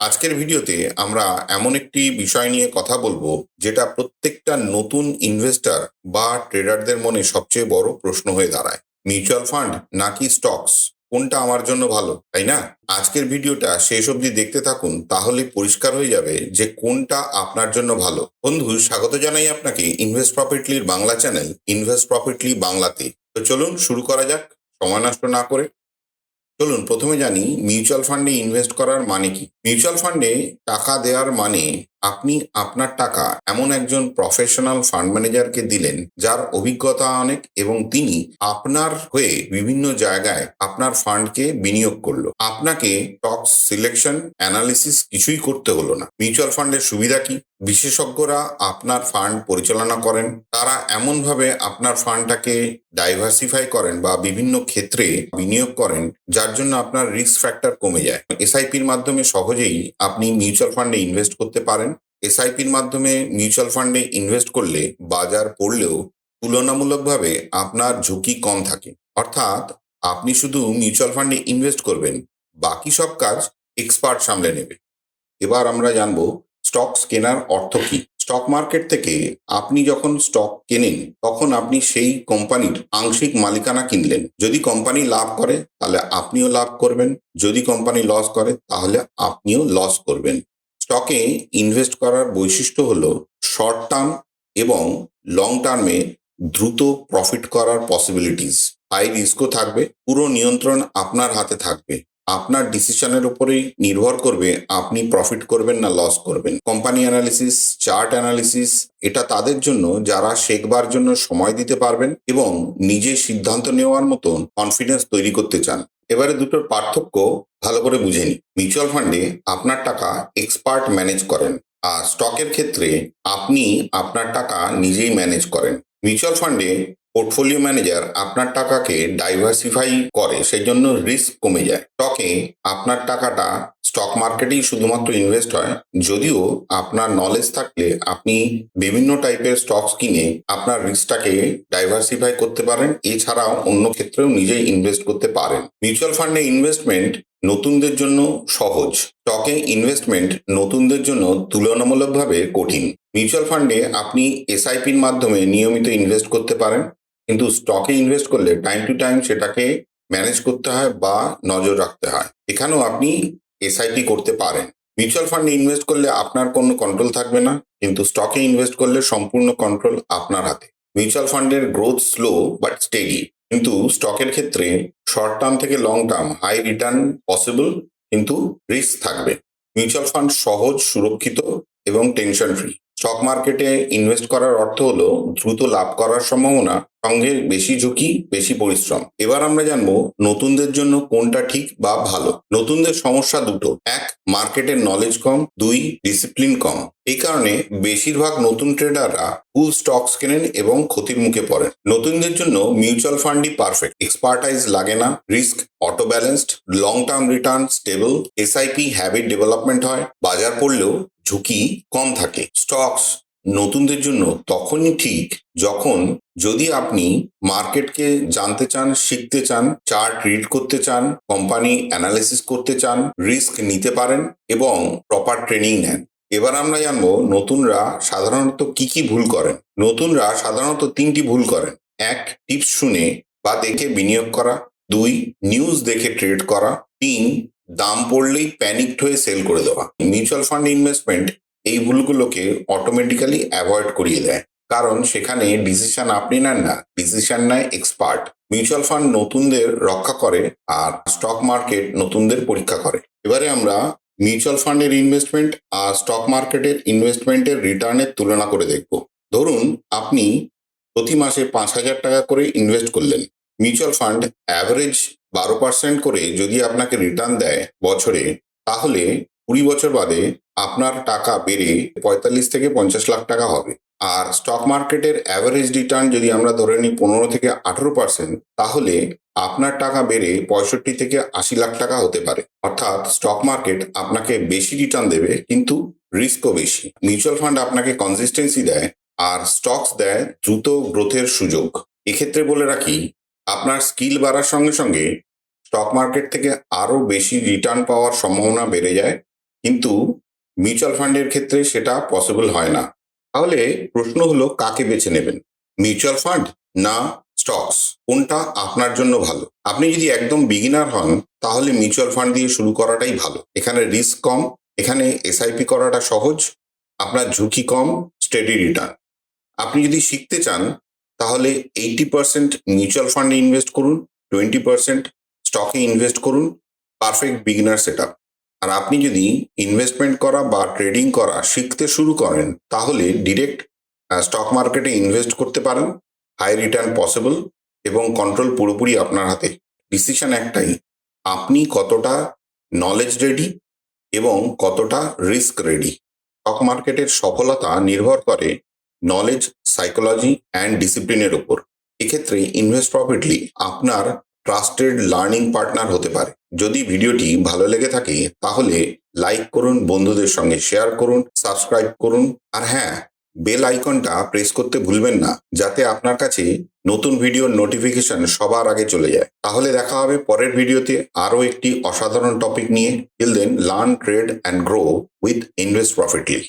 আজকের ভিডিওতে আমরা এমন একটি বিষয় নিয়ে কথা বলবো যেটা প্রত্যেকটা নতুন ইনভেস্টর বা ট্রেডারদের মনে সবচেয়ে বড় প্রশ্ন হয়ে দাঁড়ায়। মিউচুয়াল ফান্ড নাকি স্টকস, কোনটা আমার জন্য ভালো, তাই না? আজকের ভিডিওটা শেষ অবধি দেখতে থাকুন, তাহলে পরিষ্কার হয়ে যাবে যে কোনটা আপনার জন্য ভালো। বন্ধু, স্বাগত জানাই আপনাকে ইনভেস্ট প্রফিটলির বাংলা চ্যানেল ইনভেস্ট প্রফিটলি বাংলাতে। তো চলুন শুরু করা যাক সময় নষ্ট না করে। চলুন প্রথমে জানি মিউচুয়াল ফান্ডে ইনভেস্ট করার মানে কি। মিউচুয়াল ফান্ডে টাকা দেওয়ার মানে আপনি আপনার টাকা এমন একজন প্রফেশনাল ফান্ড ম্যানেজারকে দিলেন যার অভিজ্ঞতা অনেক, এবং তিনি আপনার হয়ে বিভিন্ন জায়গায় আপনার ফান্ডকে বিনিয়োগ করলো। আপনাকে স্টক সিলেকশন অ্যানালিসিস কিছুই করতে হলো না। মিউচুয়াল ফান্ডের সুবিধা কি? বিশেষজ্ঞরা আপনার ফান্ড পরিচালনা করেন। তারা এমনভাবে আপনার ফান্ডটাকে ডাইভার্সিফাই করেন বা বিভিন্ন ক্ষেত্রে বিনিয়োগ করেন যার জন্য আপনার রিস্ক ফ্যাক্টর কমে যায়। এসআইপির মাধ্যমে সহজেই আপনি মিউচুয়াল ফান্ডে ইনভেস্ট করতে পারেন। এসআইপির মাধ্যমে মিউচুয়াল ফান্ডে ইনভেস্ট করলে বাজার পড়লেও তুলনামূলকভাবে আপনার ঝুঁকি কম থাকে। অর্থাৎ আপনি শুধু মিউচুয়াল ফান্ডে ইনভেস্ট করবেন, বাকি সব কাজ এক্সপার্ট সামলে নেবে। এবার আমরা জানবো স্টকস কেনার অর্থ কি। স্টক মার্কেট থেকে আপনি যখন স্টক কেনেন তখন আপনি সেই কোম্পানির আংশিক মালিকানা কিনলেন। যদি কোম্পানি লাভ করে তাহলে আপনিও লাভ করবেন, যদি কোম্পানি লস করে তাহলে আপনিও লস করবেন। স্টকে ইনভেস্ট করার বৈশিষ্ট্য হলো শর্ট টার্ম এবং লং টার্মে দ্রুত প্রফিট করার পসিবিলিটিস। হাই রিস্কও থাকবে, পুরো নিয়ন্ত্রণ আপনার হাতে থাকবে। আপনার ডিসিশনের উপরেই নির্ভর করবে আপনি প্রফিট করবেন না লস করবেন। কোম্পানি অ্যানালিসিস, চার্ট অ্যানালিসিস এটা তাদের জন্য যারা শেখবার জন্য সময় দিতে পারবেন এবং নিজে সিদ্ধান্ত নেওয়ার মতো কনফিডেন্স তৈরি করতে চান। এবারে দুটোর পার্থক্য ভালো করে বুঝে নিন। মিউচুয়াল ফান্ডে আপনার টাকা এক্সপার্ট ম্যানেজ করেন, আর স্টকের ক্ষেত্রে আপনি আপনার টাকা নিজেই ম্যানেজ করেন। মিউচুয়াল ফান্ডে পোর্টফোলিও ম্যানেজার আপনার টাকাকে ডাইভার্সিফাই করে, সেই জন্য রিস্ক কমে যায়। স্টকে আপনার টাকাটা স্টক মার্কেটেই শুধুমাত্র ইনভেস্ট হয়, যদিও আপনার নলেজ থাকলে আপনি বিভিন্ন টাইপের স্টকস কিনে আপনার রিস্কটাকে ডাইভার্সিফাই করতে পারেন। এছাড়াও অন্য ক্ষেত্রেও নিজেই ইনভেস্ট করতে পারেন। মিউচুয়াল ফান্ডে ইনভেস্টমেন্ট নতুনদের জন্য সহজ, স্টকে ইনভেস্টমেন্ট নতুনদের জন্য তুলনামূলকভাবে কঠিন। মিউচুয়াল ফান্ডে আপনি এসআইপির মাধ্যমে নিয়মিত ইনভেস্ট করতে পারেন, কিন্তু স্টকে ইনভেস্ট করলে টাইম টু টাইম সেটাকে ম্যানেজ করতে হয় বা নজর রাখতে হয়। এখানেও আপনি এসআইপি করতে পারেন। মিউচুয়াল ফান্ডে ইনভেস্ট করলে আপনার কোনো কন্ট্রোল থাকবে না, কিন্তু স্টকে ইনভেস্ট করলে সম্পূর্ণ কন্ট্রোল আপনার হাতে। মিউচুয়াল ফান্ডের গ্রোথ স্লো বাট স্টেডি, কিন্তু স্টকের ক্ষেত্রে শর্ট টার্ম থেকে long term high return possible, কিন্তু রিস্ক থাকবে। মিউচুয়াল ফান্ড সহজ, সুরক্ষিত এবং টেনশন ফ্রি। স্টক মার্কেটে ইনভেস্ট করার অর্থ হলো দ্রুত লাভ করার সম্ভাবনা, সঙ্গে বেশি ঝুঁকি, বেশি পরিশ্রম। এবার আমরা জানবো নতুনদের জন্য কোনটা ঠিক বা ভালো। নতুনদের সমস্যা দুটো: এক, মার্কেটের নলেজ কম; দুই, ডিসিপ্লিন কম। এই কারণে বেশিরভাগ নতুন ট্রেডাররা ফুল স্টকস কেনেন এবং ক্ষতির মুখে পড়েন। নতুনদের জন্য মিউচুয়াল ফান্ডই পারফেক্ট। এক্সপার্টাইজ লাগে না, risk auto balanced, long term return stable, SIP habit development হয়, বাজার পড়লেও ঝুঁকি কম থাকে। স্টকস নতুনদের জন্য তখনই ঠিক যখন যদি আপনি মার্কেটকে জানতে চান, শিখতে চান, চার্ট রিড করতে চান, কোম্পানি অ্যানালিসিস করতে চান, রিস্ক নিতে পারেন এবং প্রপার ট্রেনিং নেন। এবার আমরা জানবো নতুনরা সাধারণত কি কি ভুল করেন। নতুনরা সাধারণত তিনটি ভুল করেন: এক, টিপস শুনে বা দেখে বিনিয়োগ করা; দুই, নিউজ দেখে ট্রেড করা; তিন, দাম পড়লেই প্যানিকড হয়ে সেল করে দেওয়া। মিউচুয়াল ফান্ড ইনভেস্টমেন্ট এই ভুলগুলোকে অটোমেটিক্যালি অ্যাভয়েড করিয়ে দেয়, কারণ সেখানে ডিসিশন আপনি নেন না, ডিসিশন নেয় এক্সপার্ট। মিউচুয়াল ফান্ড নতুনদের রক্ষা করে আর স্টক মার্কেট নতুনদের পরীক্ষা করে। এবারে আমরা মিউচুয়াল ফান্ডের ইনভেস্টমেন্ট আর স্টক মার্কেটের ইনভেস্টমেন্টের রিটার্নের তুলনা করে দেখব। ধরুন আপনি প্রতি মাসে 5,000 টাকা করে ইনভেস্ট করলেন। মিউচুয়াল ফান্ড অ্যাভারেজ 12% করে যদি আপনাকে রিটার্ন দেয় বছরে, তাহলে 20 বছর বাদে আপনার টাকা বেড়ে 45 থেকে 50 লাখ টাকা হবে। আর স্টক মার্কেটের অ্যাভারেজ রিটার্ন যদি আমরা ধরে নিই 15 থেকে 18%, তাহলে আপনার টাকা বেড়ে 65 থেকে 80 লাখ টাকা হতে পারে। অর্থাৎ স্টক মার্কেট আপনাকে বেশি রিটার্ন দেবে, কিন্তু রিস্কও বেশি। মিউচুয়াল ফান্ড আপনাকে কনসিস্টেন্সি দেয় আর স্টকস দেয় দ্রুত গ্রোথের সুযোগ। এক্ষেত্রে বলে রাখি, আপনার স্কিল বাড়ার সঙ্গে সঙ্গে স্টক মার্কেট থেকে আরও বেশি রিটার্ন পাওয়ার সম্ভাবনা বেড়ে যায়, কিন্তু মিউচুয়াল ফান্ডের ক্ষেত্রে সেটা পসিবল হয় না। তাহলে প্রশ্ন হলো কাকে বেছে নেবেন, মিউচুয়াল ফান্ড না স্টকস, কোনটা আপনার জন্য ভালো? আপনি যদি একদম বিগিনার হন তাহলে মিউচুয়াল ফান্ড দিয়ে শুরু করাটাই ভালো। এখানে রিস্ক কম, এখানে এসআইপি করাটা সহজ, আপনার ঝুঁকি কম, স্টেডি রিটার্ন। আপনি যদি শিখতে চান তাহলে 80% মিউচুয়াল ফান্ডে ইনভেস্ট করুন, 20% স্টকে ইনভেস্ট করুন, পারফেক্ট বিগিনার সেট আপ। আর আপনি যদি ইনভেস্টমেন্ট করা বা ট্রেডিং করা শিখতে শুরু করেন তাহলে ডিরেক্ট স্টক মার্কেটে ইনভেস্ট করতে পারেন, হাই রিটার্ন পসিবল এবং কন্ট্রোল পুরোপুরি আপনার হাতে। ডিসিশন একটাই, আপনি কতটা নলেজ রেডি এবং কতটা রিস্ক রেডি। স্টক মার্কেটের সফলতা নির্ভর করে নলেজ, সাইকোলজি অ্যান্ড ডিসিপ্লিনের উপর। এক্ষেত্রে ইনভেস্ট প্রফিটলি আপনার ট্রাস্টেড লার্নিং পার্টনার হতে পারে। যদি ভিডিওটি ভালো লেগে থাকে তাহলে লাইক করুন, বন্ধুদের সঙ্গে শেয়ার করুন, সাবস্ক্রাইব করুন, আর হ্যাঁ, বেল আইকনটা প্রেস করতে ভুলবেন না যাতে আপনার কাছে নতুন ভিডিওর নোটিফিকেশন সবার আগে চলে যায়। তাহলে দেখা হবে পরের ভিডিওতে আরও একটি অসাধারণ টপিক নিয়ে। Till then, learn, trade and grow with invest প্রফিটলি।